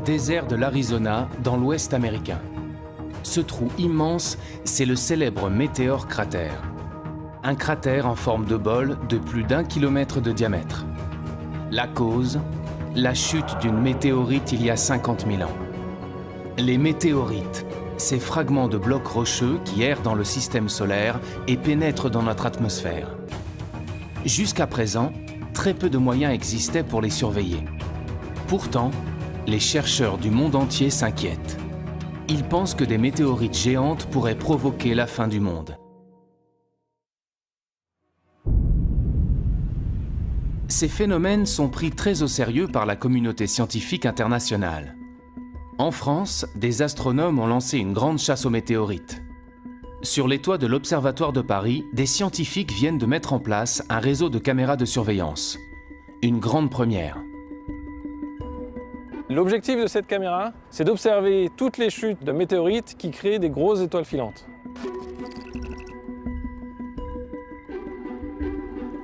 désert de l'Arizona, dans l'ouest américain. Ce trou immense, c'est le célèbre météore cratère. Un cratère en forme de bol de plus d'1 kilomètre de diamètre. La cause, la chute d'une météorite il y a 50 000 ans. Les météorites, ces fragments de blocs rocheux qui errent dans le système solaire et pénètrent dans notre atmosphère. Jusqu'à présent, très peu de moyens existaient pour les surveiller. Pourtant, les chercheurs du monde entier s'inquiètent. Ils pensent que des météorites géantes pourraient provoquer la fin du monde. Ces phénomènes sont pris très au sérieux par la communauté scientifique internationale. En France, des astronomes ont lancé une grande chasse aux météorites. Sur les toits de l'Observatoire de Paris, des scientifiques viennent de mettre en place un réseau de caméras de surveillance. Une grande première. L'objectif de cette caméra, c'est d'observer toutes les chutes de météorites qui créent des grosses étoiles filantes.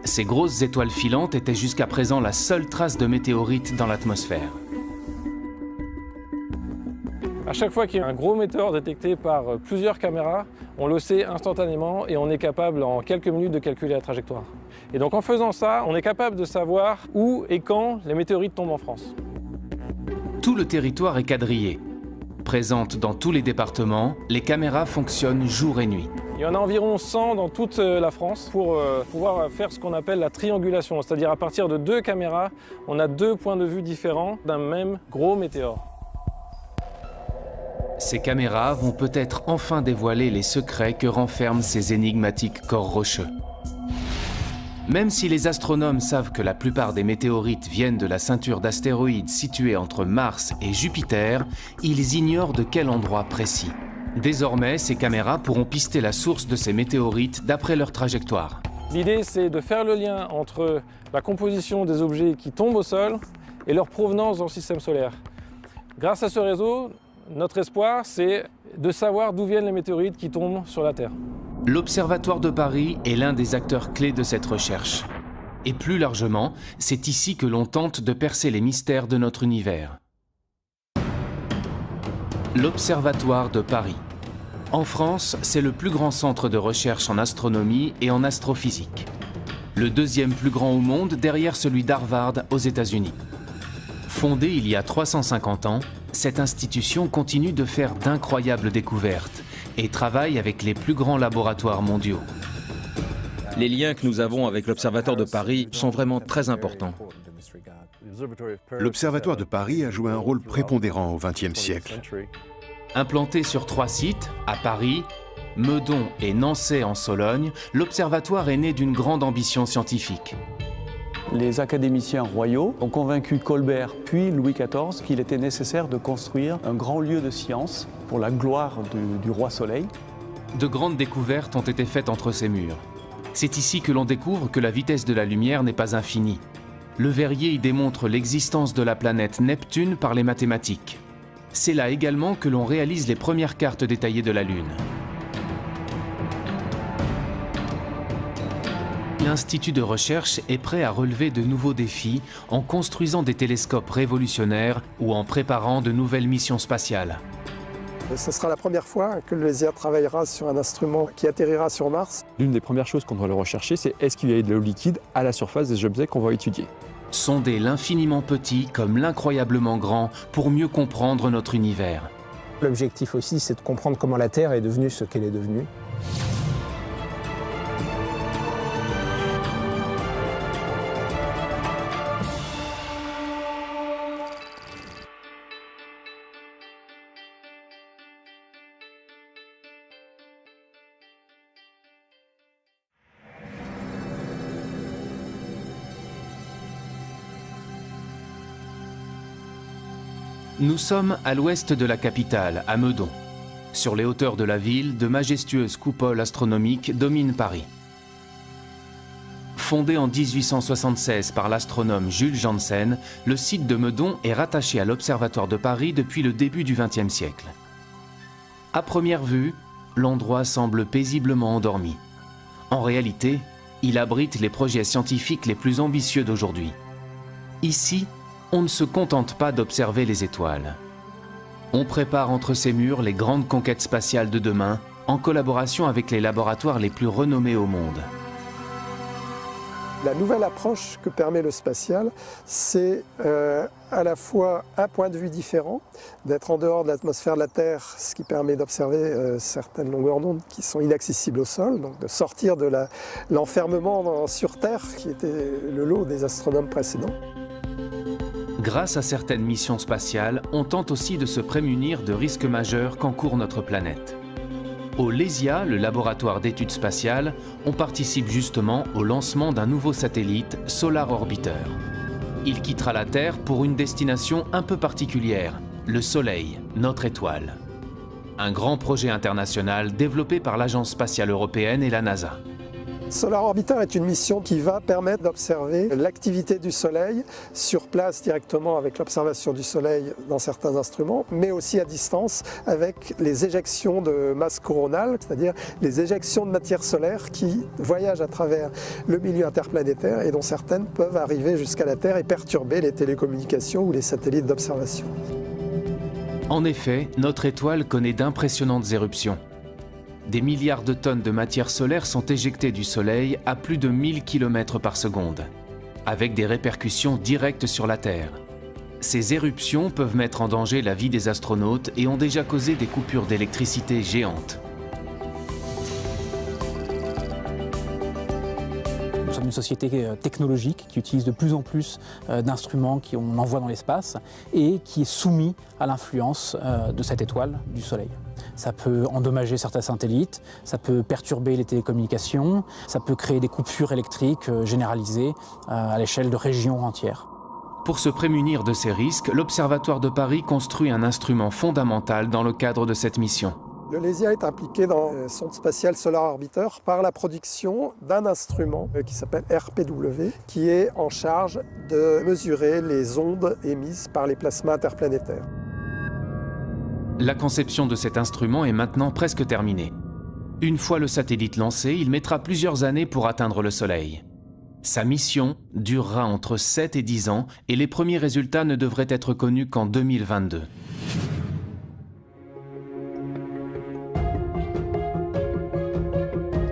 Ces grosses étoiles filantes étaient jusqu'à présent la seule trace de météorites dans l'atmosphère. À chaque fois qu'il y a un gros météore détecté par plusieurs caméras, on le sait instantanément et on est capable en quelques minutes de calculer la trajectoire. Et donc en faisant ça, on est capable de savoir où et quand les météorites tombent en France. Tout le territoire est quadrillé. Présentes dans tous les départements, les caméras fonctionnent jour et nuit. Il y en a environ 100 dans toute la France pour pouvoir faire ce qu'on appelle la triangulation. C'est-à-dire à partir de 2 caméras, on a 2 points de vue différents d'un même gros météore. Ces caméras vont peut-être enfin dévoiler les secrets que renferment ces énigmatiques corps rocheux. Même si les astronomes savent que la plupart des météorites viennent de la ceinture d'astéroïdes située entre Mars et Jupiter, ils ignorent de quel endroit précis. Désormais, ces caméras pourront pister la source de ces météorites d'après leur trajectoire. L'idée, c'est de faire le lien entre la composition des objets qui tombent au sol et leur provenance dans le système solaire. Grâce à ce réseau, notre espoir, c'est de savoir d'où viennent les météorites qui tombent sur la Terre. L'Observatoire de Paris est l'un des acteurs clés de cette recherche. Et plus largement, c'est ici que l'on tente de percer les mystères de notre univers. L'Observatoire de Paris. En France, c'est le plus grand centre de recherche en astronomie et en astrophysique. Le deuxième plus grand au monde derrière celui d'Harvard aux États-Unis. Fondé il y a 350 ans, cette institution continue de faire d'incroyables découvertes et travaille avec les plus grands laboratoires mondiaux. Les liens que nous avons avec l'Observatoire de Paris sont vraiment très importants. L'Observatoire de Paris a joué un rôle prépondérant au XXe siècle. Implanté sur 3 sites, à Paris, Meudon et Nançay en Sologne, l'Observatoire est né d'une grande ambition scientifique. Les académiciens royaux ont convaincu Colbert puis Louis XIV qu'il était nécessaire de construire un grand lieu de science pour la gloire du roi Soleil. De grandes découvertes ont été faites entre ces murs. C'est ici que l'on découvre que la vitesse de la lumière n'est pas infinie. Le Verrier y démontre l'existence de la planète Neptune par les mathématiques. C'est là également que l'on réalise les premières cartes détaillées de la Lune. L'Institut de recherche est prêt à relever de nouveaux défis en construisant des télescopes révolutionnaires ou en préparant de nouvelles missions spatiales. Ce sera la première fois que le LESIA travaillera sur un instrument qui atterrira sur Mars. L'une des premières choses qu'on doit le rechercher, c'est est-ce qu'il y a de l'eau liquide à la surface des objets qu'on va étudier. Sonder l'infiniment petit comme l'incroyablement grand pour mieux comprendre notre univers. L'objectif aussi, c'est de comprendre comment la Terre est devenue ce qu'elle est devenue. Nous sommes à l'ouest de la capitale, à Meudon. Sur les hauteurs de la ville, de majestueuses coupoles astronomiques dominent Paris. Fondé en 1876 par l'astronome Jules Janssen, le site de Meudon est rattaché à l'Observatoire de Paris depuis le début du XXe siècle. À première vue, l'endroit semble paisiblement endormi. En réalité, il abrite les projets scientifiques les plus ambitieux d'aujourd'hui. Ici, on ne se contente pas d'observer les étoiles. On prépare entre ces murs les grandes conquêtes spatiales de demain, en collaboration avec les laboratoires les plus renommés au monde. La nouvelle approche que permet le spatial, c'est à la fois un point de vue différent, d'être en dehors de l'atmosphère de la Terre, ce qui permet d'observer certaines longueurs d'onde qui sont inaccessibles au sol, donc de sortir de l'enfermement sur Terre, qui était le lot des astronomes précédents. Grâce à certaines missions spatiales, on tente aussi de se prémunir de risques majeurs qu'encourt notre planète. Au LESIA, le laboratoire d'études spatiales, on participe justement au lancement d'un nouveau satellite, Solar Orbiter. Il quittera la Terre pour une destination un peu particulière, le Soleil, notre étoile. Un grand projet international développé par l'Agence spatiale européenne et la NASA. Solar Orbiter est une mission qui va permettre d'observer l'activité du Soleil sur place directement avec l'observation du Soleil dans certains instruments, mais aussi à distance avec les éjections de masse coronale, c'est-à-dire les éjections de matière solaire qui voyagent à travers le milieu interplanétaire et dont certaines peuvent arriver jusqu'à la Terre et perturber les télécommunications ou les satellites d'observation. En effet, notre étoile connaît d'impressionnantes éruptions. Des milliards de tonnes de matière solaire sont éjectées du Soleil à plus de 1000 km par seconde, avec des répercussions directes sur la Terre. Ces éruptions peuvent mettre en danger la vie des astronautes et ont déjà causé des coupures d'électricité géantes. Nous sommes une société technologique qui utilise de plus en plus d'instruments qu'on envoie dans l'espace et qui est soumis à l'influence de cette étoile du Soleil. Ça peut endommager certains satellites, ça peut perturber les télécommunications, ça peut créer des coupures électriques généralisées à l'échelle de régions entières. Pour se prémunir de ces risques, l'Observatoire de Paris construit un instrument fondamental dans le cadre de cette mission. Le LESIA est impliqué dans le sonde spatiale Solar Orbiter par la production d'un instrument qui s'appelle RPW, qui est en charge de mesurer les ondes émises par les plasmas interplanétaires. La conception de cet instrument est maintenant presque terminée. Une fois le satellite lancé, il mettra plusieurs années pour atteindre le Soleil. Sa mission durera entre 7 et 10 ans et les premiers résultats ne devraient être connus qu'en 2022.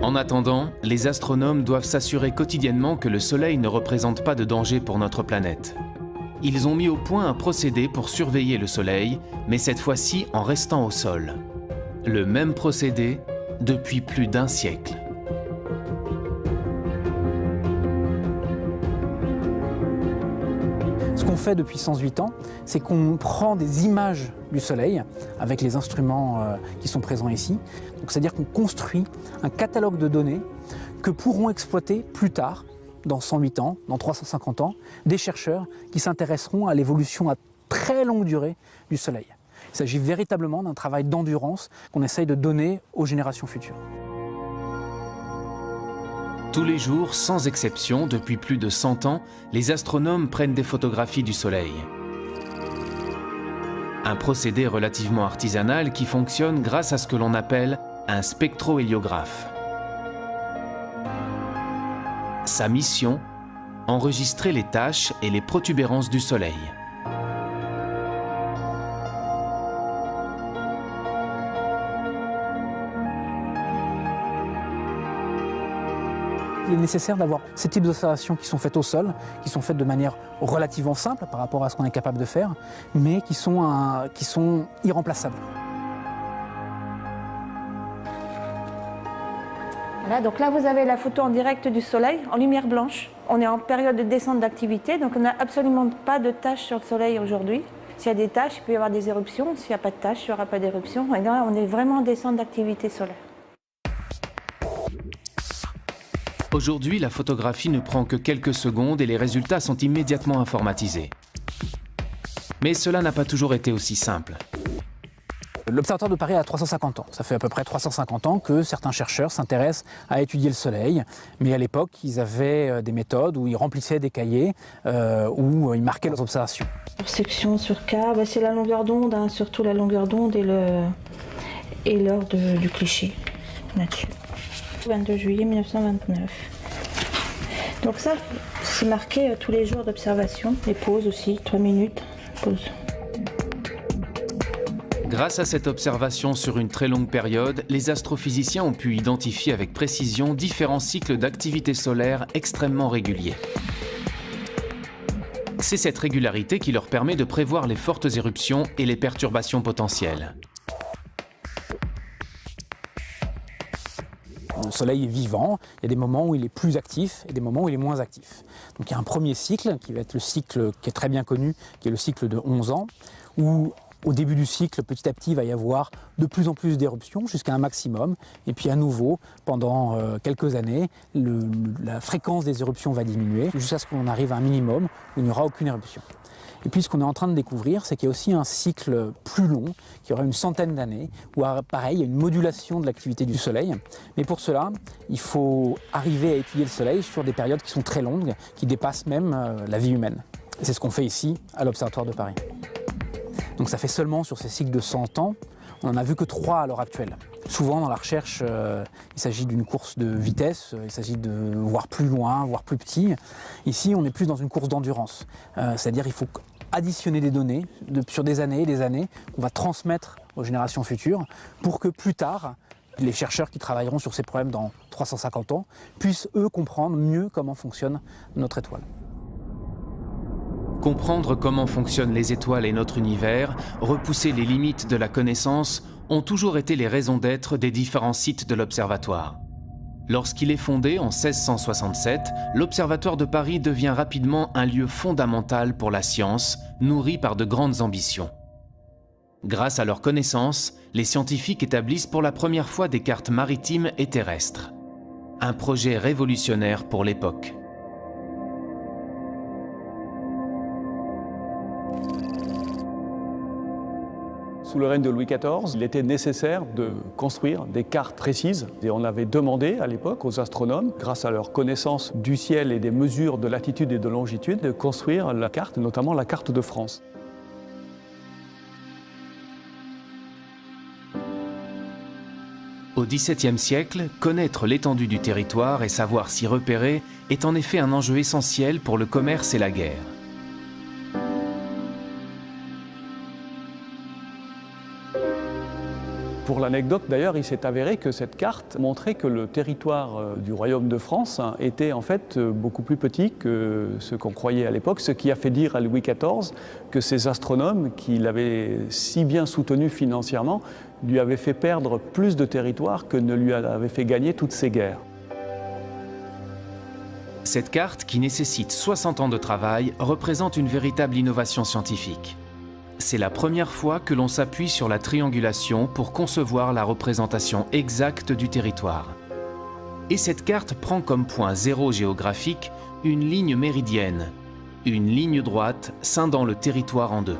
En attendant, les astronomes doivent s'assurer quotidiennement que le Soleil ne représente pas de danger pour notre planète. Ils ont mis au point un procédé pour surveiller le Soleil, mais cette fois-ci en restant au sol. Le même procédé depuis plus d'1 siècle. Ce qu'on fait depuis 108 ans, c'est qu'on prend des images du Soleil avec les instruments qui sont présents ici. C'est-à-dire qu'on construit un catalogue de données que pourront exploiter plus tard, dans 108 ans, dans 350 ans, des chercheurs qui s'intéresseront à l'évolution à très longue durée du Soleil. Il s'agit véritablement d'un travail d'endurance qu'on essaye de donner aux générations futures. Tous les jours, sans exception, depuis plus de 100 ans, les astronomes prennent des photographies du Soleil. Un procédé relativement artisanal qui fonctionne grâce à ce que l'on appelle un spectrohéliographe. Sa mission, enregistrer les taches et les protubérances du Soleil. Il est nécessaire d'avoir ces types d'observations qui sont faites au sol, qui sont faites de manière relativement simple par rapport à ce qu'on est capable de faire, mais qui sont irremplaçables. Voilà, donc là vous avez la photo en direct du Soleil, en lumière blanche. On est en période de descente d'activité, donc on n'a absolument pas de taches sur le Soleil aujourd'hui. S'il y a des taches, il peut y avoir des éruptions. S'il n'y a pas de taches, il n'y aura pas d'éruption. Et là, on est vraiment en descente d'activité solaire. Aujourd'hui, la photographie ne prend que quelques secondes et les résultats sont immédiatement informatisés. Mais cela n'a pas toujours été aussi simple. L'Observatoire de Paris a 350 ans. Ça fait à peu près 350 ans que certains chercheurs s'intéressent à étudier le Soleil. Mais à l'époque, ils avaient des méthodes où ils remplissaient des cahiers, où ils marquaient leurs observations. Section sur K, c'est la longueur d'onde, hein, surtout la longueur d'onde et l'heure du cliché là-dessus. 22 juillet 1929. Donc ça, c'est marqué tous les jours d'observation. Les pauses aussi, 3 minutes, pause. Grâce à cette observation sur une très longue période, les astrophysiciens ont pu identifier avec précision différents cycles d'activité solaire extrêmement réguliers. C'est cette régularité qui leur permet de prévoir les fortes éruptions et les perturbations potentielles. Le Soleil est vivant, il y a des moments où il est plus actif et des moments où il est moins actif. Donc il y a un premier cycle qui va être le cycle qui est très bien connu, qui est le cycle de 11 ans, où au début du cycle, petit à petit, il va y avoir de plus en plus d'éruptions jusqu'à un maximum. Et puis à nouveau, pendant quelques années, la fréquence des éruptions va diminuer jusqu'à ce qu'on arrive à un minimum où il n'y aura aucune éruption. Et puis ce qu'on est en train de découvrir, c'est qu'il y a aussi un cycle plus long, qui aura une centaine d'années, où pareil, il y a une modulation de l'activité du Soleil. Mais pour cela, il faut arriver à étudier le Soleil sur des périodes qui sont très longues, qui dépassent même la vie humaine. Et c'est ce qu'on fait ici, à l'Observatoire de Paris. Donc ça fait seulement sur ces cycles de 100 ans, on n'en a vu que 3 à l'heure actuelle. Souvent dans la recherche, il s'agit d'une course de vitesse, il s'agit de voir plus loin, voir plus petit. Ici, on est plus dans une course d'endurance, c'est-à-dire il faut additionner des données sur des années et des années qu'on va transmettre aux générations futures pour que plus tard, les chercheurs qui travailleront sur ces problèmes dans 350 ans puissent eux comprendre mieux comment fonctionne notre étoile. Comprendre comment fonctionnent les étoiles et notre univers, repousser les limites de la connaissance, ont toujours été les raisons d'être des différents sites de l'Observatoire. Lorsqu'il est fondé en 1667, l'Observatoire de Paris devient rapidement un lieu fondamental pour la science, nourri par de grandes ambitions. Grâce à leurs connaissances, les scientifiques établissent pour la première fois des cartes maritimes et terrestres. Un projet révolutionnaire pour l'époque. Sous le règne de Louis XIV, il était nécessaire de construire des cartes précises. Et on avait demandé à l'époque aux astronomes, grâce à leur connaissance du ciel et des mesures de latitude et de longitude, de construire la carte, notamment la carte de France. Au XVIIe siècle, connaître l'étendue du territoire et savoir s'y repérer est en effet un enjeu essentiel pour le commerce et la guerre. Pour l'anecdote d'ailleurs, il s'est avéré que cette carte montrait que le territoire du royaume de France était en fait beaucoup plus petit que ce qu'on croyait à l'époque, ce qui a fait dire à Louis XIV que ces astronomes, qui l'avaient si bien soutenu financièrement, lui avaient fait perdre plus de territoire que ne lui avaient fait gagner toutes ces guerres. Cette carte, qui nécessite 60 ans de travail, représente une véritable innovation scientifique. C'est la première fois que l'on s'appuie sur la triangulation pour concevoir la représentation exacte du territoire. Et cette carte prend comme point zéro géographique une ligne méridienne, une ligne droite scindant le territoire en deux.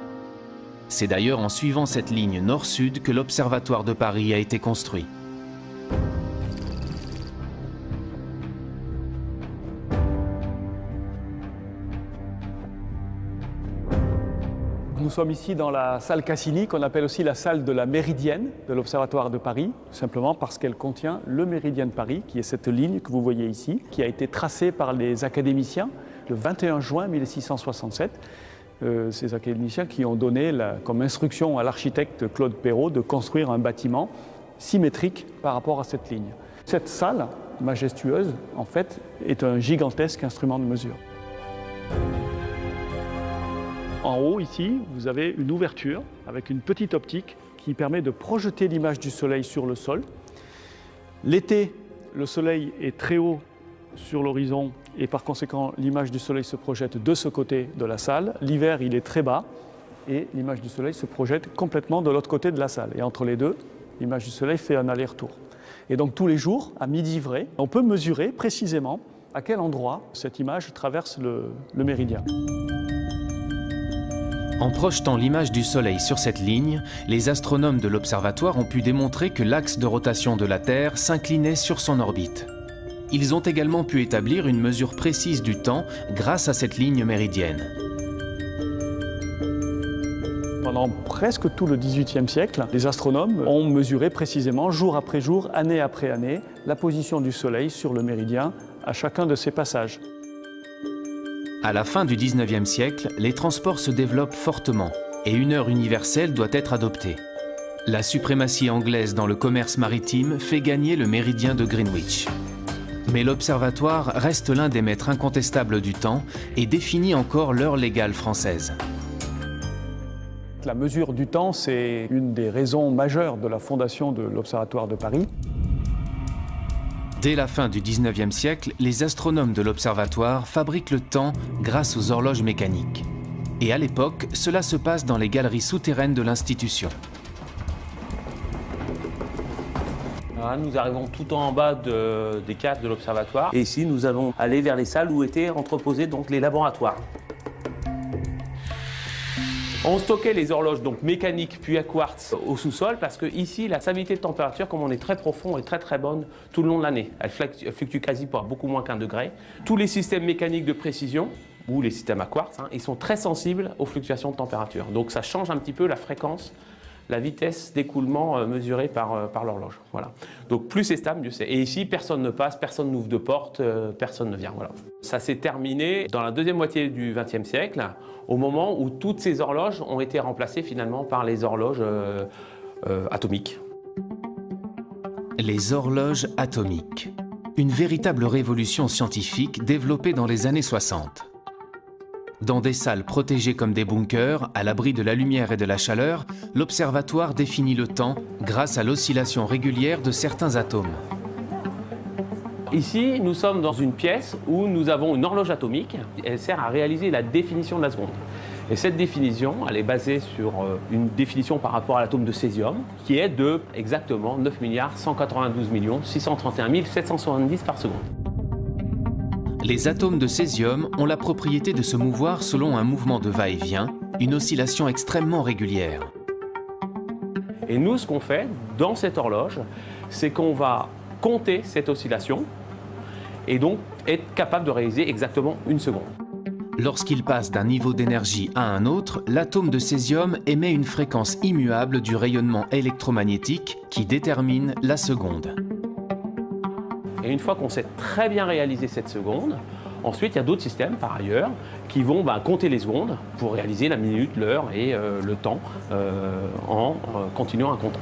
C'est d'ailleurs en suivant cette ligne nord-sud que l'Observatoire de Paris a été construit. Nous sommes ici dans la salle Cassini, qu'on appelle aussi la salle de la Méridienne de l'Observatoire de Paris, tout simplement parce qu'elle contient le Méridien de Paris, qui est cette ligne que vous voyez ici, qui a été tracée par les académiciens le 21 juin 1667. Ces académiciens qui ont donné comme instruction à l'architecte Claude Perrault de construire un bâtiment symétrique par rapport à cette ligne. Cette salle majestueuse, en fait, est un gigantesque instrument de mesure. En haut, ici, vous avez une ouverture avec une petite optique qui permet de projeter l'image du Soleil sur le sol. L'été, le Soleil est très haut sur l'horizon et par conséquent, l'image du Soleil se projette de ce côté de la salle. L'hiver, il est très bas et l'image du Soleil se projette complètement de l'autre côté de la salle. Et entre les deux, l'image du Soleil fait un aller-retour. Et donc tous les jours, à midi vrai, on peut mesurer précisément à quel endroit cette image traverse le méridien. En projetant l'image du Soleil sur cette ligne, les astronomes de l'observatoire ont pu démontrer que l'axe de rotation de la Terre s'inclinait sur son orbite. Ils ont également pu établir une mesure précise du temps grâce à cette ligne méridienne. Pendant presque tout le XVIIIe siècle, les astronomes ont mesuré précisément, jour après jour, année après année, la position du Soleil sur le méridien à chacun de ses passages. À la fin du XIXe siècle, les transports se développent fortement et une heure universelle doit être adoptée. La suprématie anglaise dans le commerce maritime fait gagner le méridien de Greenwich. Mais l'observatoire reste l'un des maîtres incontestables du temps et définit encore l'heure légale française. La mesure du temps, c'est une des raisons majeures de la fondation de l'Observatoire de Paris. Dès la fin du 19e siècle, les astronomes de l'observatoire fabriquent le temps grâce aux horloges mécaniques. Et à l'époque, cela se passe dans les galeries souterraines de l'institution. Nous arrivons tout en bas des caves de l'observatoire. Et ici, nous allons aller vers les salles où étaient entreposés donc, les laboratoires. On stockait les horloges donc mécaniques puis à quartz au sous-sol parce que ici la stabilité de température, comme on est très profond, est très bonne tout le long de l'année. Elle fluctue quasi pour beaucoup moins qu'1 degré. Tous les systèmes mécaniques de précision ou les systèmes à quartz, ils sont très sensibles aux fluctuations de température. Donc ça change un petit peu la fréquence, la vitesse d'écoulement mesurée par l'horloge. Voilà. Donc plus c'est stable, mieux c'est. Et ici, personne ne passe, personne n'ouvre de porte, personne ne vient. Voilà. Ça s'est terminé dans la deuxième moitié du XXe siècle, au moment où toutes ces horloges ont été remplacées finalement par les horloges atomiques. Les horloges atomiques. Une véritable révolution scientifique développée dans les années 60. Dans des salles protégées comme des bunkers, à l'abri de la lumière et de la chaleur, l'observatoire définit le temps grâce à l'oscillation régulière de certains atomes. Ici, nous sommes dans une pièce où nous avons une horloge atomique. Elle sert à réaliser la définition de la seconde. Et cette définition, elle est basée sur une définition par rapport à l'atome de césium, qui est de exactement 9 192 631 770 par seconde. Les atomes de césium ont la propriété de se mouvoir selon un mouvement de va-et-vient, une oscillation extrêmement régulière. Et nous, ce qu'on fait dans cette horloge, c'est qu'on va compter cette oscillation et donc être capable de réaliser exactement une seconde. Lorsqu'il passe d'un niveau d'énergie à un autre, l'atome de césium émet une fréquence immuable du rayonnement électromagnétique qui détermine la seconde. Et une fois qu'on sait très bien réaliser cette seconde, ensuite il y a d'autres systèmes par ailleurs qui vont compter les secondes pour réaliser la minute, l'heure et le temps en continuant à compter.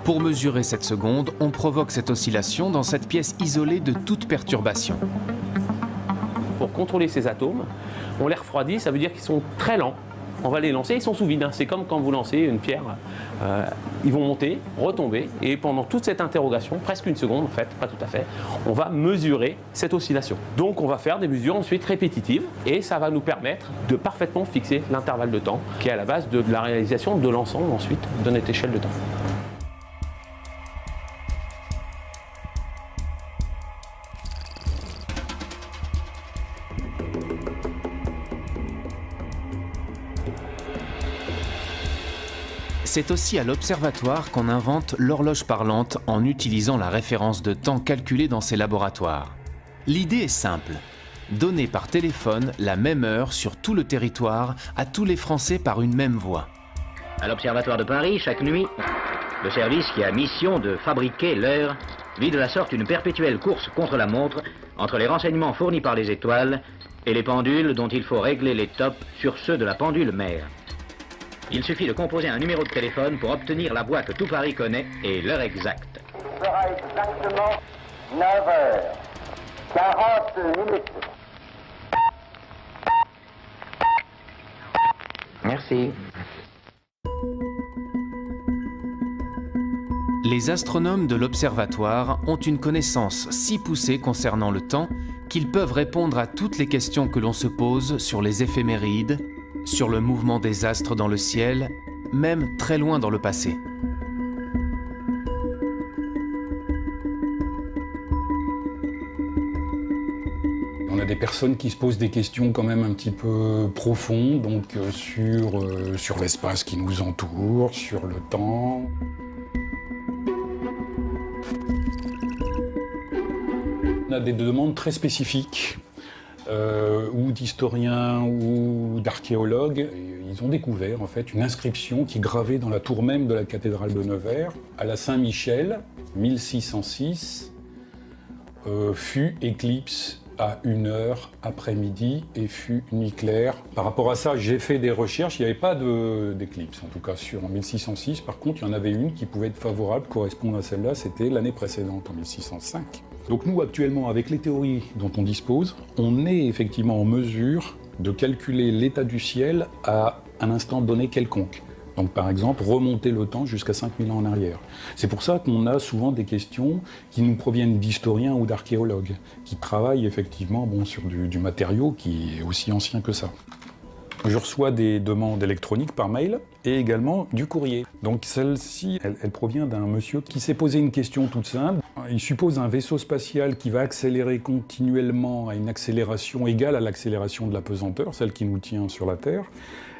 Pour mesurer cette seconde, on provoque cette oscillation dans cette pièce isolée de toute perturbation. Pour contrôler ces atomes, on les refroidit, ça veut dire qu'ils sont très lents. On va les lancer, ils sont sous vide. C'est comme quand vous lancez une pierre. Ils vont monter, retomber, et pendant toute cette interrogation, presque une seconde en fait, pas tout à fait, on va mesurer cette oscillation. Donc on va faire des mesures ensuite répétitives, et ça va nous permettre de parfaitement fixer l'intervalle de temps, qui est à la base de la réalisation de l'ensemble ensuite de notre échelle de temps. C'est aussi à l'observatoire qu'on invente l'horloge parlante en utilisant la référence de temps calculée dans ces laboratoires. L'idée est simple, donner par téléphone la même heure sur tout le territoire à tous les Français par une même voie. À l'Observatoire de Paris, chaque nuit, le service qui a mission de fabriquer l'heure vit de la sorte une perpétuelle course contre la montre entre les renseignements fournis par les étoiles et les pendules dont il faut régler les tops sur ceux de la pendule mère. Il suffit de composer un numéro de téléphone pour obtenir la voix que tout Paris connaît et l'heure exacte. Il sera exactement 9h40. Merci. Les astronomes de l'observatoire ont une connaissance si poussée concernant le temps qu'ils peuvent répondre à toutes les questions que l'on se pose sur les éphémérides, sur le mouvement des astres dans le ciel, même très loin dans le passé. On a des personnes qui se posent des questions quand même un petit peu profondes, donc sur l'espace qui nous entoure, sur le temps. On a des demandes très spécifiques, ou d'historiens ou d'archéologues. Ils ont découvert en fait une inscription qui est gravée dans la tour même de la cathédrale de Nevers. À la Saint-Michel, 1606, fut éclipse à 1h après-midi et fut nuit claire. Par rapport à ça, j'ai fait des recherches, il n'y avait pas d'éclipse, en tout cas en 1606. Par contre, il y en avait une qui pouvait être favorable, correspondre à celle-là, c'était l'année précédente, en 1605. Donc nous, actuellement, avec les théories dont on dispose, on est effectivement en mesure de calculer l'état du ciel à un instant donné quelconque. Donc par exemple, remonter le temps jusqu'à 5000 ans en arrière. C'est pour ça qu'on a souvent des questions qui nous proviennent d'historiens ou d'archéologues, qui travaillent effectivement sur du matériau qui est aussi ancien que ça. Je reçois des demandes électroniques par mail et également du courrier. Donc celle-ci, elle provient d'un monsieur qui s'est posé une question toute simple. Il suppose un vaisseau spatial qui va accélérer continuellement à une accélération égale à l'accélération de la pesanteur, celle qui nous tient sur la Terre.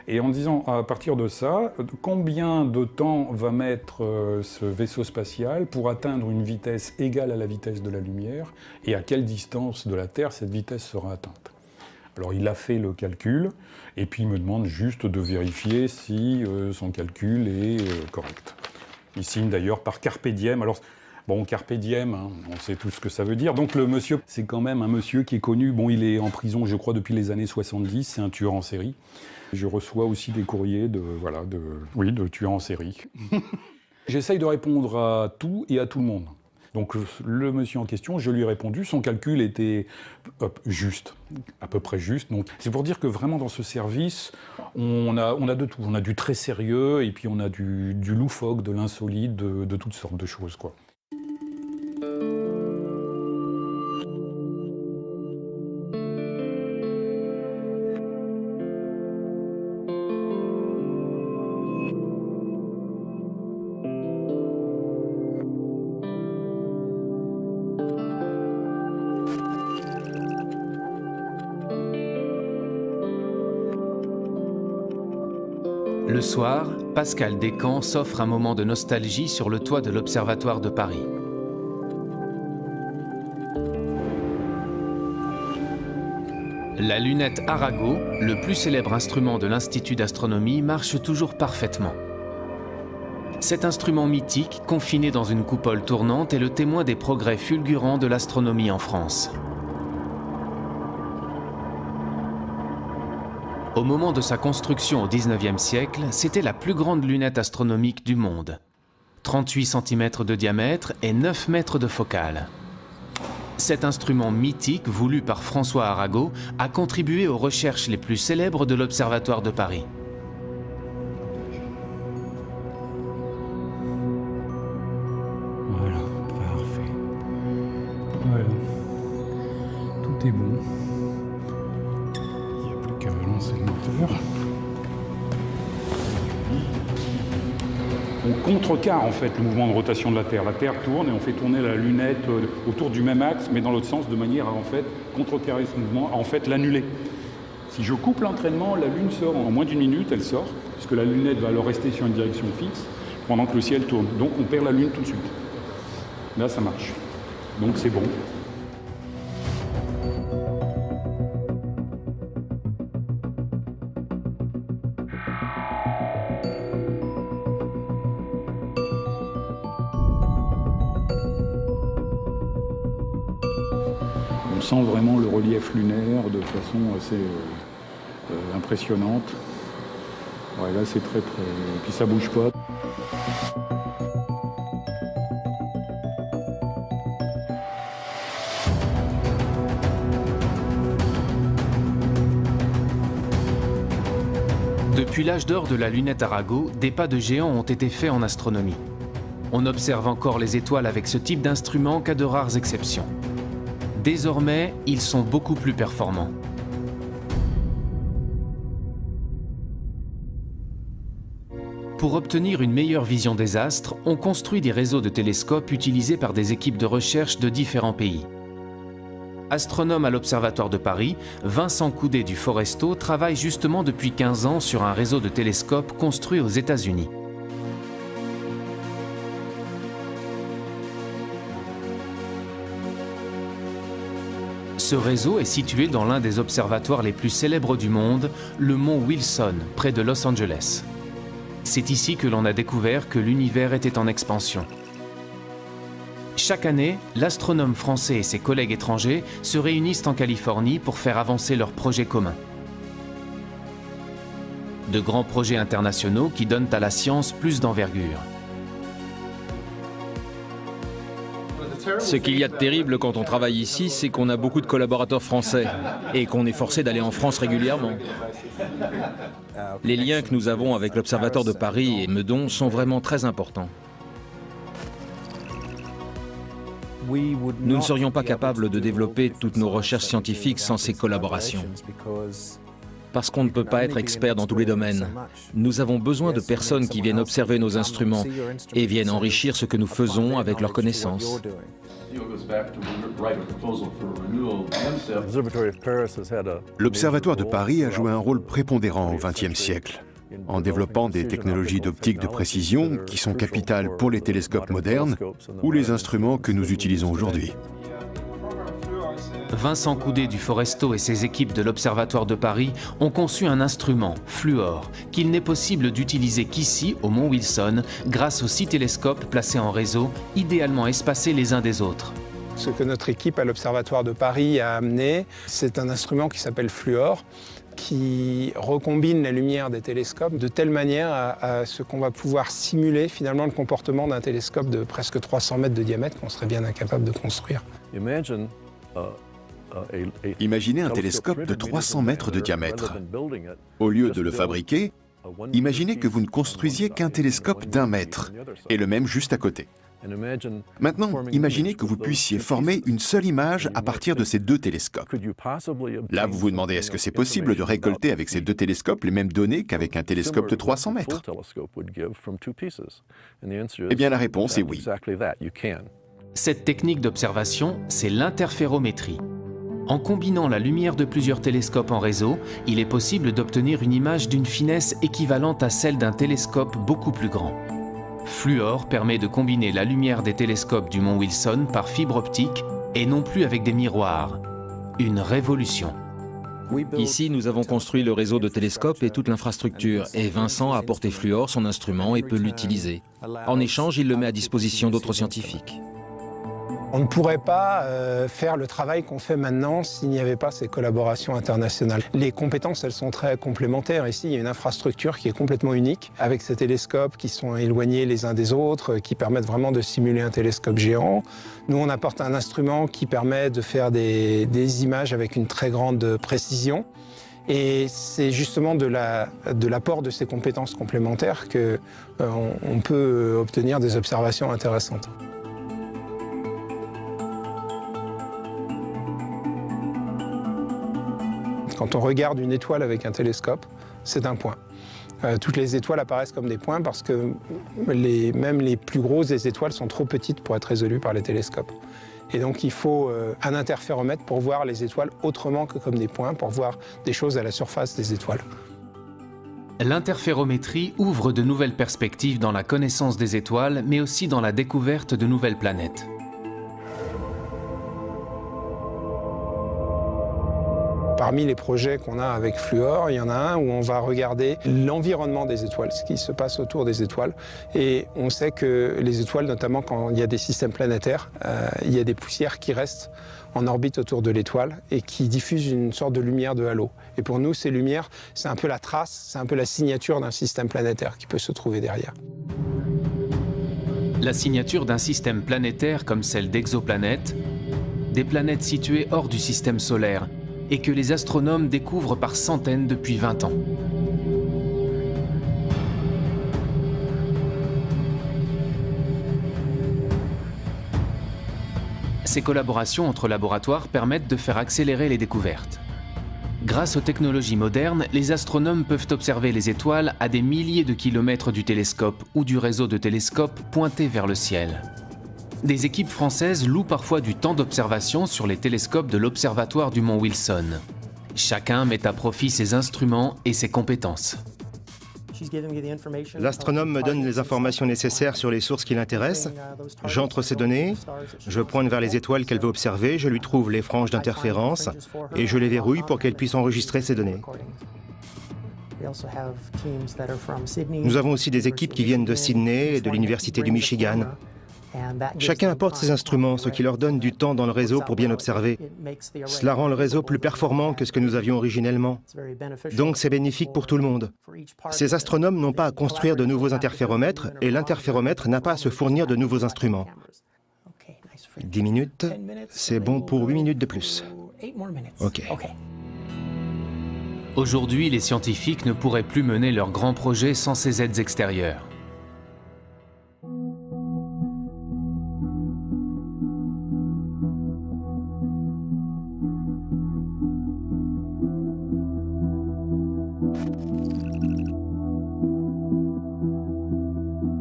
Et en disant, à partir de ça, combien de temps va mettre ce vaisseau spatial pour atteindre une vitesse égale à la vitesse de la lumière, et à quelle distance de la Terre cette vitesse sera atteinte. Alors il a fait le calcul, et puis il me demande juste de vérifier si son calcul est correct. Il signe d'ailleurs par Carpe Diem. Alors, bon, Carpe Diem, hein, on sait tout ce que ça veut dire. Donc le monsieur, c'est quand même un monsieur qui est connu. Bon, il est en prison, je crois, depuis les années 70, c'est un tueur en série. Je reçois aussi des courriers de tueurs en série. J'essaye de répondre à tout et à tout le monde. Donc le monsieur en question, je lui ai répondu, son calcul était juste, à peu près juste. Donc c'est pour dire que vraiment dans ce service, on a de tout. On a du très sérieux et puis on a du loufoque, de l'insolite, de toutes sortes de choses, quoi. Le soir, Pascal Descamps s'offre un moment de nostalgie sur le toit de l'Observatoire de Paris. La lunette Arago, le plus célèbre instrument de l'Institut d'astronomie, marche toujours parfaitement. Cet instrument mythique, confiné dans une coupole tournante, est le témoin des progrès fulgurants de l'astronomie en France. Au moment de sa construction au XIXe siècle, c'était la plus grande lunette astronomique du monde. 38 cm de diamètre et 9 mètres de focale. Cet instrument mythique, voulu par François Arago, a contribué aux recherches les plus célèbres de l'Observatoire de Paris. Voilà, parfait. Voilà. Tout est bon. Il n'y a plus qu'à lancer le moteur. On contrecarre en fait le mouvement de rotation de la Terre. La Terre tourne et on fait tourner la lunette autour du même axe, mais dans l'autre sens, de manière à en fait contrecarrer ce mouvement, à en fait l'annuler. Si je coupe l'entraînement, la Lune sort en moins d'une minute, elle sort, puisque la lunette va alors rester sur une direction fixe, pendant que le ciel tourne. Donc on perd la Lune tout de suite. Là, ça marche. Donc c'est bon. On sent vraiment le relief lunaire de façon assez impressionnante. Ouais, là, c'est très près. Et puis ça bouge pas. Depuis l'âge d'or de la lunette Arago, des pas de géants ont été faits en astronomie. On observe encore les étoiles avec ce type d'instrument qu'à de rares exceptions. Désormais, ils sont beaucoup plus performants. Pour obtenir une meilleure vision des astres, on construit des réseaux de télescopes utilisés par des équipes de recherche de différents pays. Astronome à l'Observatoire de Paris, Vincent Coudet du Foresto travaille justement depuis 15 ans sur un réseau de télescopes construit aux États-Unis. Ce réseau est situé dans l'un des observatoires les plus célèbres du monde, le mont Wilson, près de Los Angeles. C'est ici que l'on a découvert que l'univers était en expansion. Chaque année, l'astronome français et ses collègues étrangers se réunissent en Californie pour faire avancer leurs projets communs. De grands projets internationaux qui donnent à la science plus d'envergure. Ce qu'il y a de terrible quand on travaille ici, c'est qu'on a beaucoup de collaborateurs français et qu'on est forcé d'aller en France régulièrement. Les liens que nous avons avec l'Observatoire de Paris et Meudon sont vraiment très importants. Nous ne serions pas capables de développer toutes nos recherches scientifiques sans ces collaborations. Parce qu'on ne peut pas être expert dans tous les domaines. Nous avons besoin de personnes qui viennent observer nos instruments et viennent enrichir ce que nous faisons avec leurs connaissances. L'Observatoire de Paris a joué un rôle prépondérant au XXe siècle, en développant des technologies d'optique de précision qui sont capitales pour les télescopes modernes ou les instruments que nous utilisons aujourd'hui. Vincent Coudet du Foresto et ses équipes de l'Observatoire de Paris ont conçu un instrument, Fluor, qu'il n'est possible d'utiliser qu'ici, au Mont Wilson, grâce aux 6 télescopes placés en réseau, idéalement espacés les uns des autres. Ce que notre équipe à l'Observatoire de Paris a amené, c'est un instrument qui s'appelle Fluor, qui recombine la lumière des télescopes de telle manière à ce qu'on va pouvoir simuler finalement le comportement d'un télescope de presque 300 mètres de diamètre qu'on serait bien incapable de construire. Imaginez un télescope de 300 mètres de diamètre. Au lieu de le fabriquer, imaginez que vous ne construisiez qu'un télescope d'1 mètre, et le même juste à côté. Maintenant, imaginez que vous puissiez former une seule image à partir de ces 2 télescopes. Là, vous vous demandez, est-ce que c'est possible de récolter avec ces 2 télescopes les mêmes données qu'avec un télescope de 300 mètres? Eh bien, la réponse est oui. Cette technique d'observation, c'est l'interférométrie. En combinant la lumière de plusieurs télescopes en réseau, il est possible d'obtenir une image d'une finesse équivalente à celle d'un télescope beaucoup plus grand. Fluor permet de combiner la lumière des télescopes du Mont Wilson par fibre optique et non plus avec des miroirs. Une révolution. Ici, nous avons construit le réseau de télescopes et toute l'infrastructure, et Vincent a apporté Fluor, son instrument, et peut l'utiliser. En échange, il le met à disposition d'autres scientifiques. On ne pourrait pas faire le travail qu'on fait maintenant s'il n'y avait pas ces collaborations internationales. Les compétences, elles sont très complémentaires. Ici, il y a une infrastructure qui est complètement unique, avec ces télescopes qui sont éloignés les uns des autres, qui permettent vraiment de simuler un télescope géant. Nous, on apporte un instrument qui permet de faire des images avec une très grande précision. Et c'est justement de l'apport de ces compétences complémentaires qu'on peut obtenir des observations intéressantes. Quand on regarde une étoile avec un télescope, c'est un point. Toutes les étoiles apparaissent comme des points parce que même les plus grosses des étoiles sont trop petites pour être résolues par les télescopes. Et donc il faut un interféromètre pour voir les étoiles autrement que comme des points, pour voir des choses à la surface des étoiles. L'interférométrie ouvre de nouvelles perspectives dans la connaissance des étoiles, mais aussi dans la découverte de nouvelles planètes. Parmi les projets qu'on a avec Fluor, il y en a un où on va regarder l'environnement des étoiles, ce qui se passe autour des étoiles. Et on sait que les étoiles, notamment quand il y a des systèmes planétaires, il y a des poussières qui restent en orbite autour de l'étoile et qui diffusent une sorte de lumière de halo. Et pour nous, ces lumières, c'est un peu la trace, c'est un peu la signature d'un système planétaire qui peut se trouver derrière. La signature d'un système planétaire comme celle d'exoplanètes, des planètes situées hors du système solaire, et que les astronomes découvrent par centaines depuis 20 ans. Ces collaborations entre laboratoires permettent de faire accélérer les découvertes. Grâce aux technologies modernes, les astronomes peuvent observer les étoiles à des milliers de kilomètres du télescope ou du réseau de télescopes pointés vers le ciel. Des équipes françaises louent parfois du temps d'observation sur les télescopes de l'Observatoire du Mont Wilson. Chacun met à profit ses instruments et ses compétences. L'astronome me donne les informations nécessaires sur les sources qui l'intéressent. J'entre ces données, je pointe vers les étoiles qu'elle veut observer, je lui trouve les franges d'interférence et je les verrouille pour qu'elle puisse enregistrer ces données. Nous avons aussi des équipes qui viennent de Sydney et de l'Université du Michigan. Chacun apporte ses instruments, ce qui leur donne du temps dans le réseau pour bien observer. Cela rend le réseau plus performant que ce que nous avions originellement. Donc c'est bénéfique pour tout le monde. Ces astronomes n'ont pas à construire de nouveaux interféromètres et l'interféromètre n'a pas à se fournir de nouveaux instruments. 10 minutes, c'est bon pour 8 minutes de plus. OK. Aujourd'hui, les scientifiques ne pourraient plus mener leurs grands projets sans ces aides extérieures.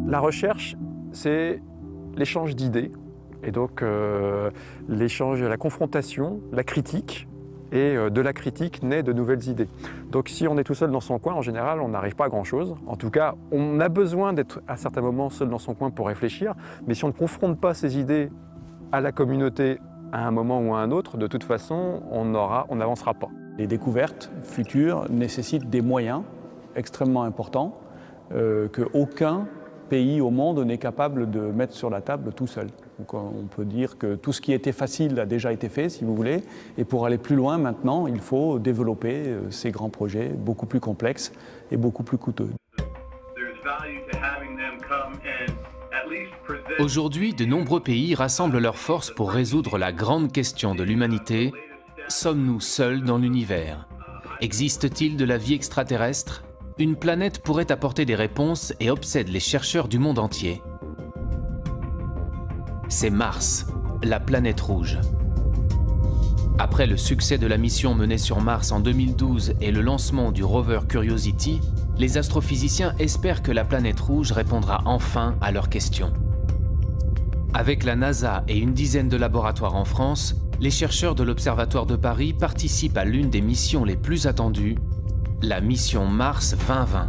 La recherche, c'est l'échange d'idées, et donc l'échange, la confrontation, la critique, et de la critique naît de nouvelles idées. Donc si on est tout seul dans son coin, en général, on n'arrive pas à grand-chose. En tout cas, on a besoin d'être à certains moments seul dans son coin pour réfléchir, mais si on ne confronte pas ces idées à la communauté à un moment ou à un autre, de toute façon, on n'avancera pas. Les découvertes futures nécessitent des moyens extrêmement importants qu'aucun pays au monde n'est capable de mettre sur la table tout seul. Donc on peut dire que tout ce qui était facile a déjà été fait, si vous voulez, et pour aller plus loin maintenant, il faut développer ces grands projets beaucoup plus complexes et beaucoup plus coûteux. Aujourd'hui, de nombreux pays rassemblent leurs forces pour résoudre la grande question de l'humanité. Sommes-nous seuls dans l'univers? Existe-t-il de la vie extraterrestre? Une planète pourrait apporter des réponses et obsède les chercheurs du monde entier. C'est Mars, la planète rouge. Après le succès de la mission menée sur Mars en 2012 et le lancement du rover Curiosity, les astrophysiciens espèrent que la planète rouge répondra enfin à leurs questions. Avec la NASA et une dizaine de laboratoires en France, les chercheurs de l'Observatoire de Paris participent à l'une des missions les plus attendues, la mission Mars 2020.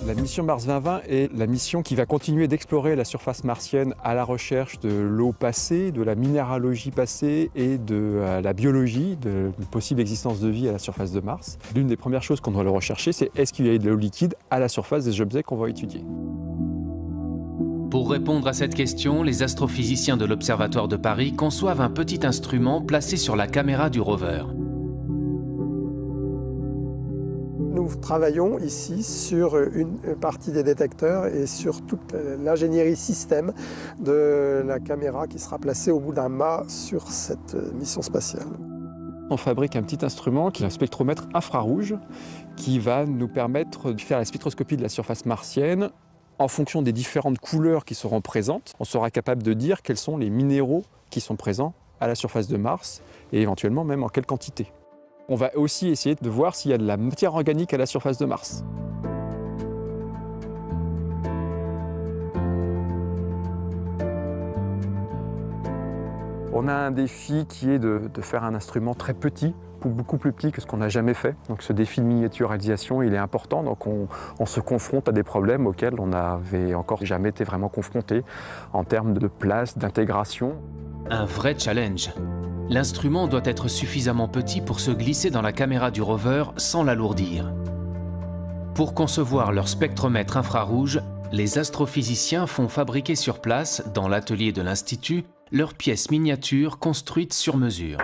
La mission Mars 2020 est la mission qui va continuer d'explorer la surface martienne à la recherche de l'eau passée, de la minéralogie passée et de la biologie, de la possible existence de vie à la surface de Mars. L'une des premières choses qu'on doit rechercher, c'est est-ce qu'il y a de l'eau liquide à la surface des objets qu'on va étudier. Pour répondre à cette question, les astrophysiciens de l'Observatoire de Paris conçoivent un petit instrument placé sur la caméra du rover. Nous travaillons ici sur une partie des détecteurs et sur toute l'ingénierie système de la caméra qui sera placée au bout d'un mât sur cette mission spatiale. On fabrique un petit instrument qui est un spectromètre infrarouge qui va nous permettre de faire la spectroscopie de la surface martienne. En fonction des différentes couleurs qui seront présentes, on sera capable de dire quels sont les minéraux qui sont présents à la surface de Mars et éventuellement même en quelle quantité. On va aussi essayer de voir s'il y a de la matière organique à la surface de Mars. On a un défi qui est de faire un instrument très petit, beaucoup plus petit que ce qu'on n'a jamais fait. Donc ce défi de miniaturisation, il est important. Donc on se confronte à des problèmes auxquels on n'avait encore jamais été vraiment confronté en termes de place, d'intégration. Un vrai challenge. L'instrument doit être suffisamment petit pour se glisser dans la caméra du rover sans l'alourdir. Pour concevoir leur spectromètre infrarouge, les astrophysiciens font fabriquer sur place, dans l'atelier de l'Institut, leurs pièces miniatures construites sur mesure.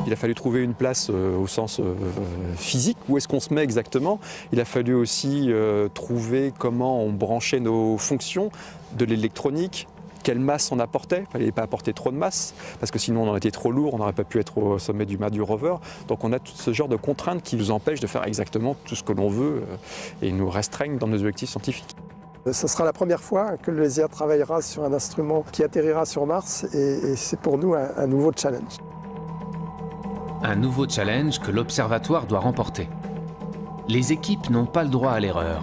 Il a fallu trouver une place au sens physique, où est-ce qu'on se met exactement. Il a fallu aussi trouver comment on branchait nos fonctions, de l'électronique, quelle masse on apportait. Il ne fallait pas apporter trop de masse, parce que sinon on aurait été trop lourd, on n'aurait pas pu être au sommet du mât du rover. Donc on a tout ce genre de contraintes qui nous empêchent de faire exactement tout ce que l'on veut et nous restreignent dans nos objectifs scientifiques. Ce sera la première fois que le LESIA travaillera sur un instrument qui atterrira sur Mars et c'est pour nous un nouveau challenge. Un nouveau challenge que l'Observatoire doit remporter. Les équipes n'ont pas le droit à l'erreur.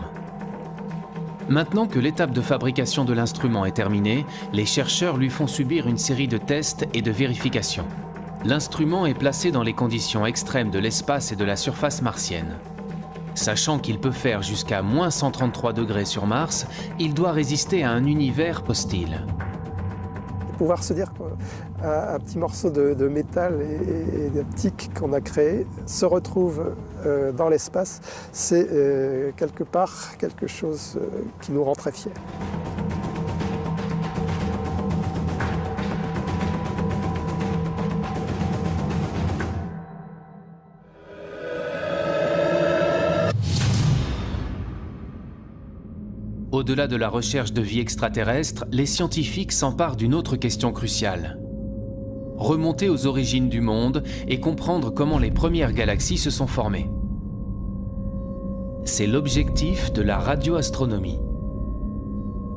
Maintenant que l'étape de fabrication de l'instrument est terminée, les chercheurs lui font subir une série de tests et de vérifications. L'instrument est placé dans les conditions extrêmes de l'espace et de la surface martienne. Sachant qu'il peut faire jusqu'à -133 degrés sur Mars, il doit résister à un univers hostile. Pouvoir se dire qu'un petit morceau de métal et d'optique qu'on a créé se retrouve dans l'espace, c'est quelque part quelque chose qui nous rend très fiers. Au-delà de la recherche de vie extraterrestre, les scientifiques s'emparent d'une autre question cruciale. Remonter aux origines du monde et comprendre comment les premières galaxies se sont formées. C'est l'objectif de la radioastronomie.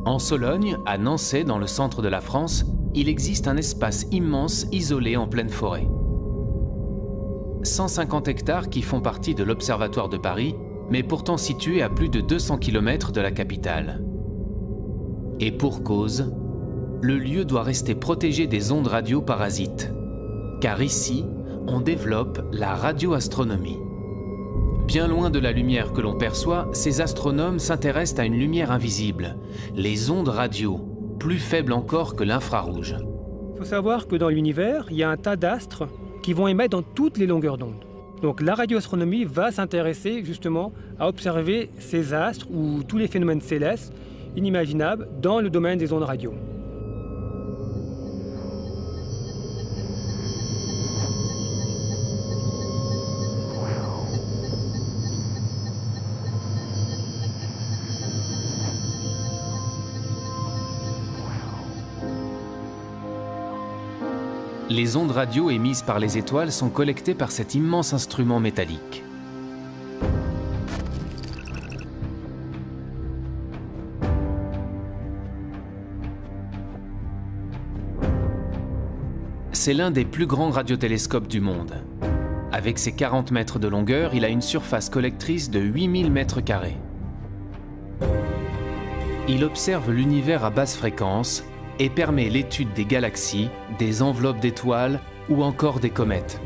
En Sologne, à Nançay, dans le centre de la France, il existe un espace immense isolé en pleine forêt. 150 hectares qui font partie de l'Observatoire de Paris, mais pourtant situé à plus de 200 km de la capitale. Et pour cause, le lieu doit rester protégé des ondes radio parasites. Car ici, on développe la radioastronomie. Bien loin de la lumière que l'on perçoit, ces astronomes s'intéressent à une lumière invisible, les ondes radio, plus faibles encore que l'infrarouge. Il faut savoir que dans l'univers, il y a un tas d'astres qui vont émettre dans toutes les longueurs d'onde. Donc la radioastronomie va s'intéresser justement à observer ces astres ou tous les phénomènes célestes inimaginables dans le domaine des ondes radio. Les ondes radio émises par les étoiles sont collectées par cet immense instrument métallique. C'est l'un des plus grands radiotélescopes du monde. Avec ses 40 mètres de longueur, il a une surface collectrice de 8000 mètres carrés. Il observe l'univers à basse fréquence et permet l'étude des galaxies, des enveloppes d'étoiles ou encore des comètes.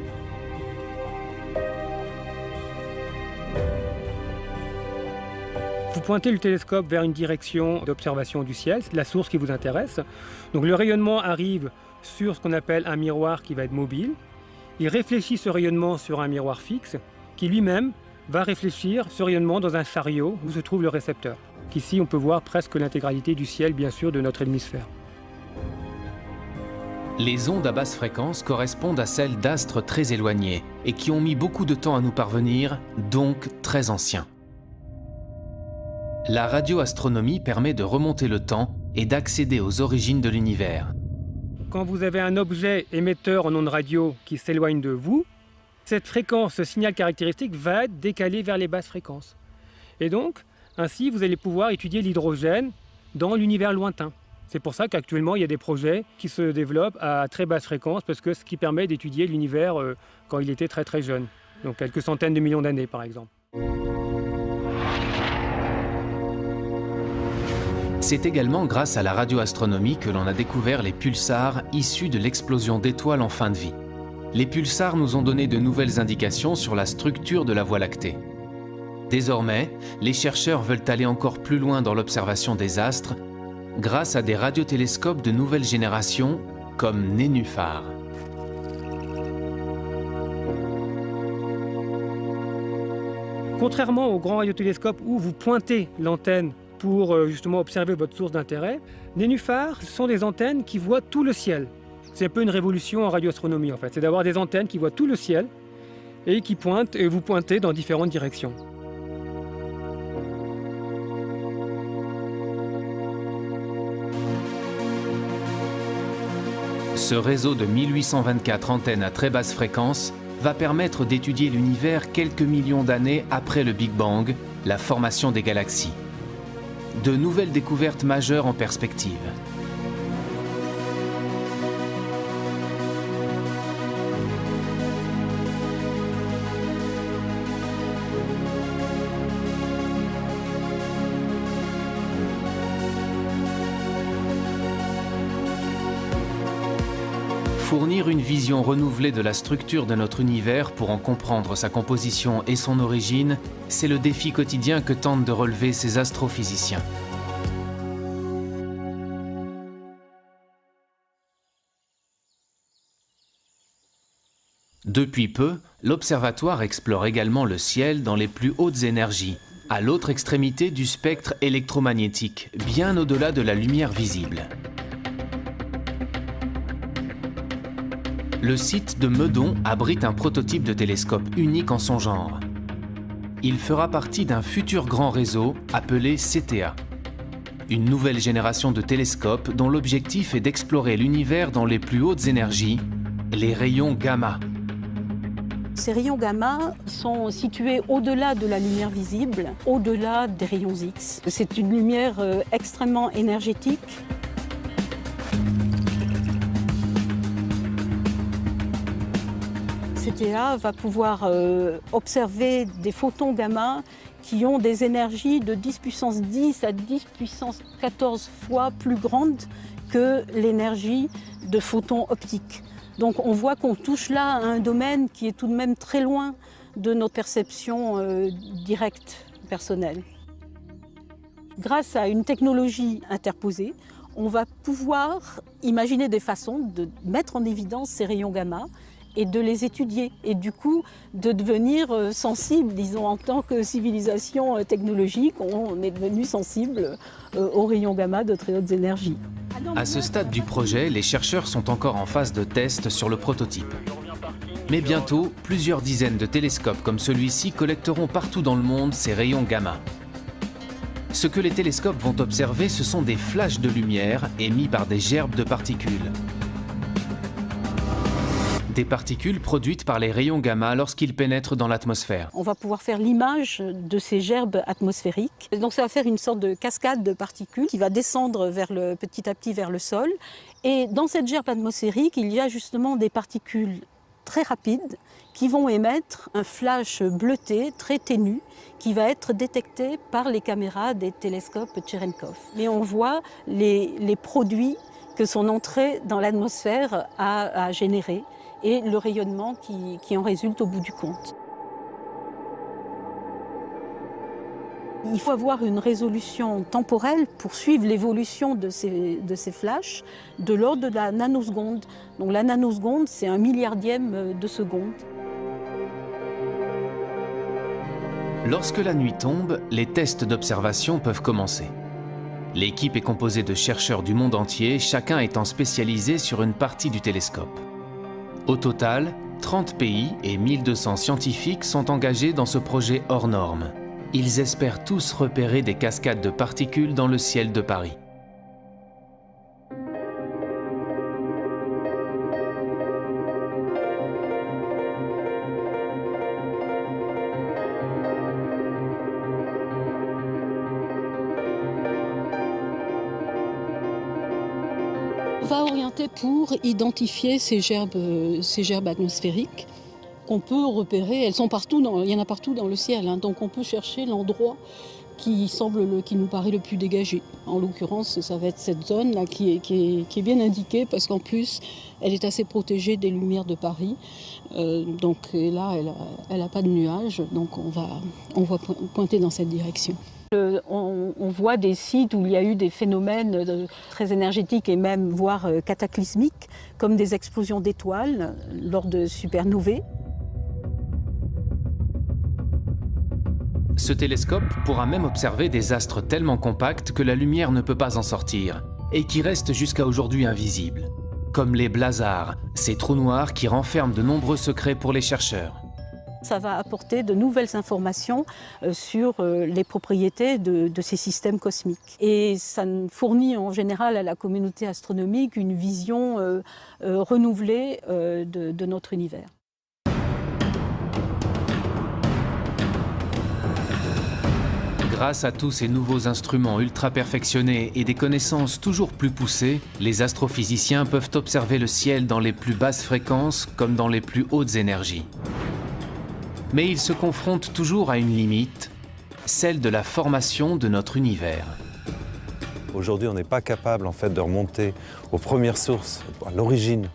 Vous pointez le télescope vers une direction d'observation du ciel, c'est la source qui vous intéresse. Donc le rayonnement arrive sur ce qu'on appelle un miroir qui va être mobile. Il réfléchit ce rayonnement sur un miroir fixe qui lui-même va réfléchir ce rayonnement dans un chariot où se trouve le récepteur. Ici, on peut voir presque l'intégralité du ciel, bien sûr, de notre hémisphère. Les ondes à basse fréquence correspondent à celles d'astres très éloignés et qui ont mis beaucoup de temps à nous parvenir, donc très anciens. La radioastronomie permet de remonter le temps et d'accéder aux origines de l'univers. Quand vous avez un objet émetteur en ondes radio qui s'éloigne de vous, cette fréquence, ce signal caractéristique va être décalé vers les basses fréquences. Et donc, ainsi, vous allez pouvoir étudier l'hydrogène dans l'univers lointain. C'est pour ça qu'actuellement, il y a des projets qui se développent à très basse fréquence, parce que ce qui permet d'étudier l'univers quand il était très très jeune, donc quelques centaines de millions d'années par exemple. C'est également grâce à la radioastronomie que l'on a découvert les pulsars issus de l'explosion d'étoiles en fin de vie. Les pulsars nous ont donné de nouvelles indications sur la structure de la Voie lactée. Désormais, les chercheurs veulent aller encore plus loin dans l'observation des astres grâce à des radiotélescopes de nouvelle génération comme Nénuphar. Contrairement aux grands radiotélescopes où vous pointez l'antenne pour justement observer votre source d'intérêt, Nénuphar, ce sont des antennes qui voient tout le ciel. C'est un peu une révolution en radioastronomie en fait, c'est d'avoir des antennes qui voient tout le ciel et qui pointent et vous pointez dans différentes directions. Ce réseau de 1824 antennes à très basse fréquence va permettre d'étudier l'univers quelques millions d'années après le Big Bang, la formation des galaxies. De nouvelles découvertes majeures en perspective. Fournir une vision renouvelée de la structure de notre univers pour en comprendre sa composition et son origine, c'est le défi quotidien que tentent de relever ces astrophysiciens. Depuis peu, l'observatoire explore également le ciel dans les plus hautes énergies, à l'autre extrémité du spectre électromagnétique, bien au-delà de la lumière visible. Le site de Meudon abrite un prototype de télescope unique en son genre. Il fera partie d'un futur grand réseau appelé CTA. Une nouvelle génération de télescopes dont l'objectif est d'explorer l'univers dans les plus hautes énergies, les rayons gamma. Ces rayons gamma sont situés au-delà de la lumière visible, au-delà des rayons X. C'est une lumière extrêmement énergétique. CTA va pouvoir observer des photons gamma qui ont des énergies de 10 puissance 10 à 10 puissance 14 fois plus grandes que l'énergie de photons optiques. Donc on voit qu'on touche là à un domaine qui est tout de même très loin de notre perception directe, personnelle. Grâce à une technologie interposée, on va pouvoir imaginer des façons de mettre en évidence ces rayons gamma et de les étudier, et du coup de devenir sensible, disons, en tant que civilisation technologique, on est devenu sensible aux rayons gamma de très hautes énergies. À ce stade du projet, les chercheurs sont encore en phase de test sur le prototype. Mais bientôt, plusieurs dizaines de télescopes comme celui-ci collecteront partout dans le monde ces rayons gamma. Ce que les télescopes vont observer, ce sont des flashs de lumière émis par des gerbes de particules. Des particules produites par les rayons gamma lorsqu'ils pénètrent dans l'atmosphère. On va pouvoir faire l'image de ces gerbes atmosphériques. Donc ça va faire une sorte de cascade de particules qui va descendre petit à petit vers le sol. Et dans cette gerbe atmosphérique, il y a justement des particules très rapides qui vont émettre un flash bleuté très ténu qui va être détecté par les caméras des télescopes Cherenkov. Mais on voit les produits que son entrée dans l'atmosphère a générés et le rayonnement qui en résulte au bout du compte. Il faut avoir une résolution temporelle pour suivre l'évolution de ces flashs de l'ordre de la nanoseconde. Donc la nanoseconde, c'est 1 milliardième de seconde. Lorsque la nuit tombe, les tests d'observation peuvent commencer. L'équipe est composée de chercheurs du monde entier, chacun étant spécialisé sur une partie du télescope. Au total, 30 pays et 1200 scientifiques sont engagés dans ce projet hors norme. Ils espèrent tous repérer des cascades de particules dans le ciel de Paris. On va orienter pour identifier ces gerbes atmosphériques qu'on peut repérer. Elles sont partout, il y en a partout dans le ciel, hein, donc on peut chercher l'endroit qui nous paraît le plus dégagé. En l'occurrence, ça va être cette zone-là qui est bien indiquée parce qu'en plus, elle est assez protégée des lumières de Paris. Donc là, elle n'a pas de nuages, donc on va pointer dans cette direction. On voit des sites où il y a eu des phénomènes très énergétiques et même voire cataclysmiques, comme des explosions d'étoiles lors de supernovae. Ce télescope pourra même observer des astres tellement compacts que la lumière ne peut pas en sortir, et qui restent jusqu'à aujourd'hui invisibles, comme les blazars, ces trous noirs qui renferment de nombreux secrets pour les chercheurs. Ça va apporter de nouvelles informations sur les propriétés de ces systèmes cosmiques. Et ça fournit en général à la communauté astronomique une vision renouvelée de notre univers. Grâce à tous ces nouveaux instruments ultra perfectionnés et des connaissances toujours plus poussées, les astrophysiciens peuvent observer le ciel dans les plus basses fréquences comme dans les plus hautes énergies. Mais ils se confrontent toujours à une limite, celle de la formation de notre univers. Aujourd'hui, on n'est pas capable en fait de remonter aux premières sources, à l'origine,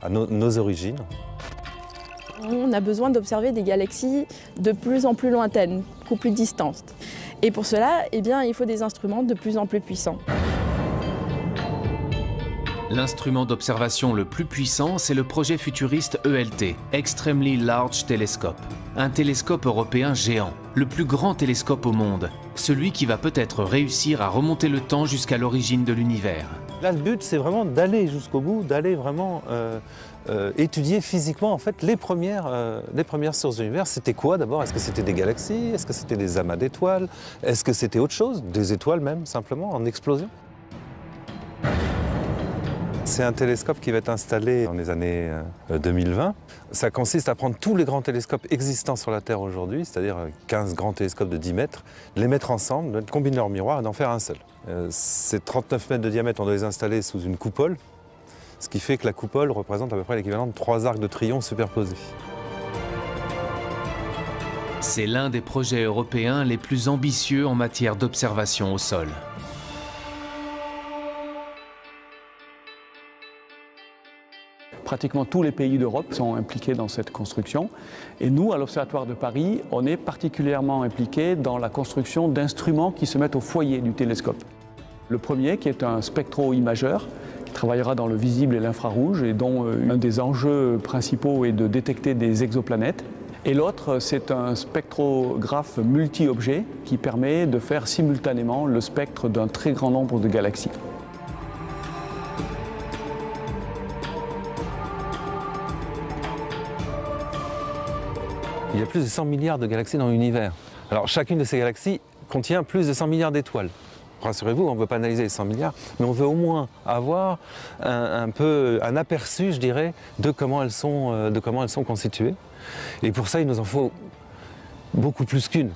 à nos origines. On a besoin d'observer des galaxies de plus en plus lointaines, beaucoup plus distantes. Et pour cela, il faut des instruments de plus en plus puissants. L'instrument d'observation le plus puissant, c'est le projet futuriste ELT, Extremely Large Telescope. Un télescope européen géant, le plus grand télescope au monde, celui qui va peut-être réussir à remonter le temps jusqu'à l'origine de l'univers. Là, le but, c'est vraiment d'aller jusqu'au bout, d'aller vraiment étudier physiquement en fait, les premières sources de l'univers. C'était quoi d'abord? Est-ce que c'était des galaxies? Est-ce que c'était des amas d'étoiles? Est-ce que c'était autre chose? Des étoiles même, simplement, en explosion? C'est un télescope qui va être installé dans les années 2020. Ça consiste à prendre tous les grands télescopes existants sur la Terre aujourd'hui, c'est-à-dire 15 grands télescopes de 10 mètres, les mettre ensemble, combiner leurs miroirs et d'en faire un seul. Ces 39 mètres de diamètre, on doit les installer sous une coupole, ce qui fait que la coupole représente à peu près l'équivalent de 3 arcs de triomphe superposés. C'est l'un des projets européens les plus ambitieux en matière d'observation au sol. Pratiquement tous les pays d'Europe sont impliqués dans cette construction. Et nous, à l'Observatoire de Paris, on est particulièrement impliqués dans la construction d'instruments qui se mettent au foyer du télescope. Le premier, qui est un spectro-imageur, qui travaillera dans le visible et l'infrarouge, et dont un des enjeux principaux est de détecter des exoplanètes. Et l'autre, c'est un spectrographe multi-objets qui permet de faire simultanément le spectre d'un très grand nombre de galaxies. Il y a plus de 100 milliards de galaxies dans l'univers. Alors chacune de ces galaxies contient plus de 100 milliards d'étoiles. Rassurez-vous, on ne veut pas analyser les 100 milliards, mais on veut au moins avoir un aperçu, je dirais, de comment elles sont constituées. Et pour ça, il nous en faut beaucoup plus qu'une.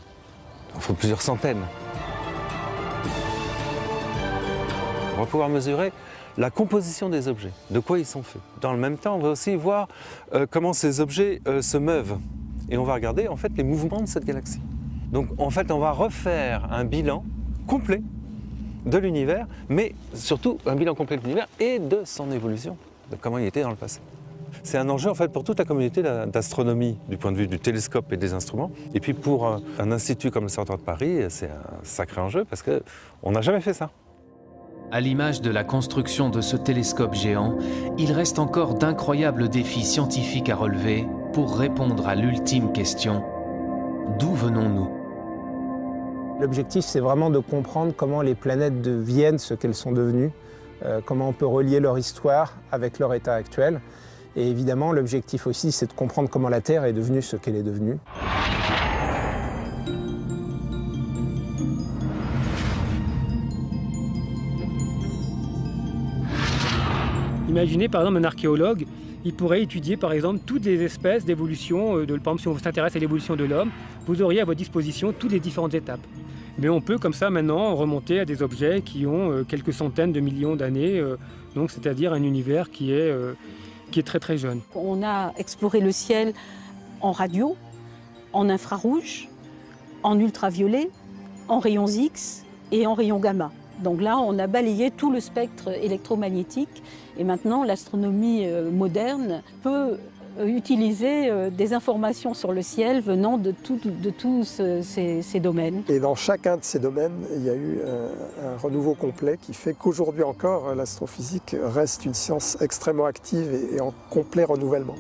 Il en faut plusieurs centaines. On va pouvoir mesurer la composition des objets, de quoi ils sont faits. Dans le même temps, on va aussi voir comment ces objets se meuvent. Et on va regarder en fait les mouvements de cette galaxie. Donc en fait, on va refaire un bilan complet de l'univers, mais surtout un bilan complet de l'univers et de son évolution, de comment il était dans le passé. C'est un enjeu en fait pour toute la communauté d'astronomie du point de vue du télescope et des instruments. Et puis pour un institut comme l'Observatoire de Paris, c'est un sacré enjeu parce qu'on n'a jamais fait ça. À l'image de la construction de ce télescope géant, il reste encore d'incroyables défis scientifiques à relever pour répondre à l'ultime question: d'où venons-nous? L'objectif, c'est vraiment de comprendre comment les planètes deviennent ce qu'elles sont devenues, comment on peut relier leur histoire avec leur état actuel. Et évidemment, l'objectif aussi, c'est de comprendre comment la Terre est devenue ce qu'elle est devenue. Imaginez par exemple un archéologue, il pourrait étudier par exemple toutes les espèces d'évolution, par exemple si on s'intéresse à l'évolution de l'homme, vous auriez à votre disposition toutes les différentes étapes. Mais on peut comme ça maintenant remonter à des objets qui ont quelques centaines de millions d'années, donc c'est-à-dire un univers qui est très très jeune. On a exploré le ciel en radio, en infrarouge, en ultraviolet, en rayons X et en rayons gamma. Donc là, on a balayé tout le spectre électromagnétique et maintenant l'astronomie moderne peut utiliser des informations sur le ciel venant de tous ces domaines. Et dans chacun de ces domaines, il y a eu un renouveau complet qui fait qu'aujourd'hui encore, l'astrophysique reste une science extrêmement active et en complet renouvellement.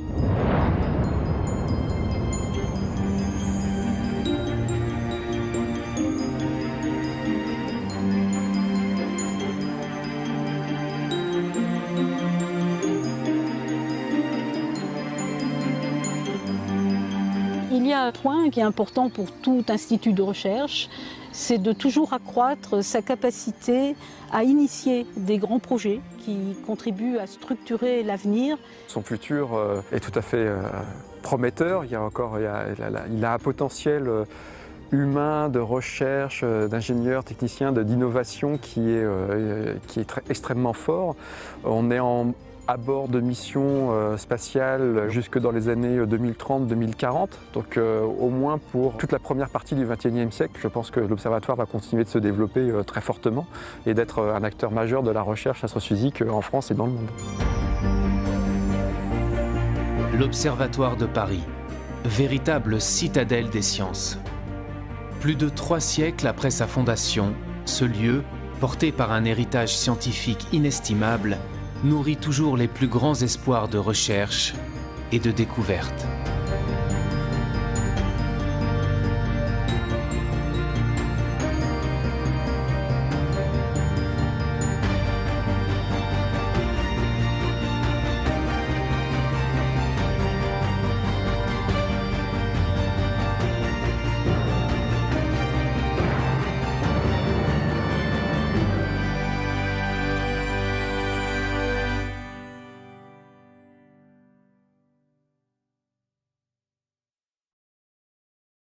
Il y a un point qui est important pour tout institut de recherche, c'est de toujours accroître sa capacité à initier des grands projets qui contribuent à structurer l'avenir. Son futur est tout à fait prometteur. Il a un potentiel humain, de recherche, d'ingénieurs, techniciens, d'innovation qui est extrêmement fort. On est à bord de missions spatiales jusque dans les années 2030-2040. Donc au moins pour toute la première partie du XXIe siècle, je pense que l'Observatoire va continuer de se développer très fortement et d'être un acteur majeur de la recherche astrophysique en France et dans le monde. L'Observatoire de Paris, véritable citadelle des sciences. Plus de 3 siècles après sa fondation, ce lieu, porté par un héritage scientifique inestimable, nourrit toujours les plus grands espoirs de recherche et de découverte.